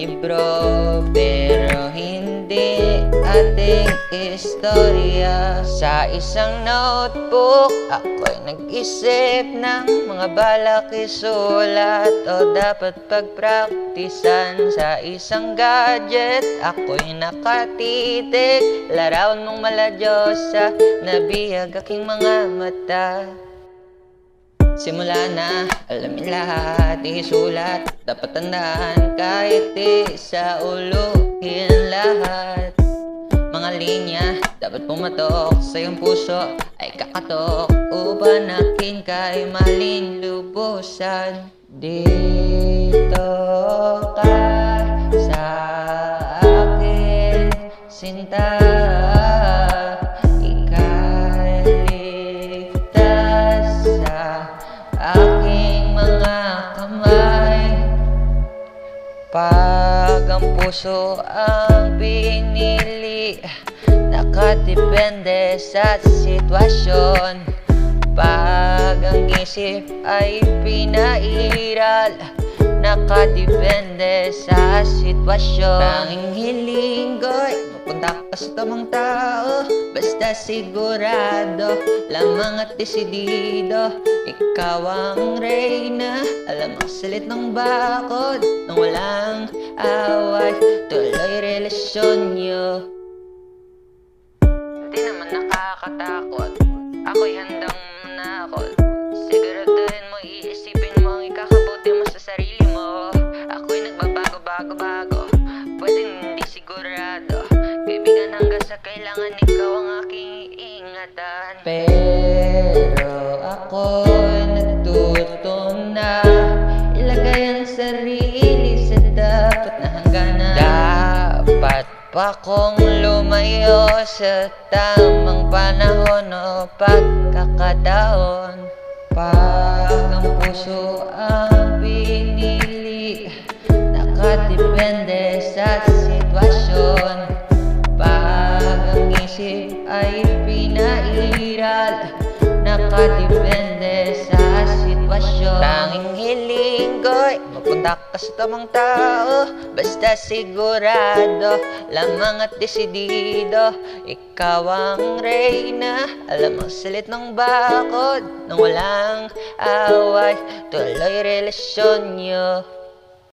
libro pero hindi ating istorya. Sa isang notebook ako'y nag-isip ng mga balak isulat o dapat pagpraktisan. Sa isang gadget ako'y nakatitig, larawan mong maladyosa, nabihag aking mga mata. Simula na, alamin lahat, isulat, dapat tandaan kahit di sa uluhin lahat. Mga linya, dapat pumatok sa iyong puso, ay kakatok upang aking kay maling lubusan. Dito ka sa akin, sinta, pag ang puso ang pinili, nakadepende sa sitwasyon. Pag ang isip ay pinairal, nakadepende sa sitwasyon. Tanging hiling ko'y mapunta ka sa tamang tao, basta sigurado lamang at desidido. Ikaw ang reyna, alam ang salit ng bakod, nang walang away, tuloy relasyon nyo. Di naman nakakatakot, ako'y handang manakot. Siguraduhin mo, iisipin mo ang ikakabuti mo sa sarili mo. Ako'y nagbabago-bago-bago, pwedeng hindi sigurado. Kaibigan hanggang sa kailangan, ikaw ang aking iingatan. Pero ako'y natuto na ilagay ang sarili sa dapat na hangganan. Dapat pa kong lumayo sa tamang panahon o pagkakataon. Pag ang puso ang pinili, nakadepende sa sitwasyon. Pag ang isip ay pinairal, nakadepende sa sitwasyon. Tanging hiling ko'y mapunta ka sa tamang tao, basta sigurado lamang at desidido. Ikaw ang reyna, alam ang salit ng bakod, nang walang away, tuloy relasyon nyo.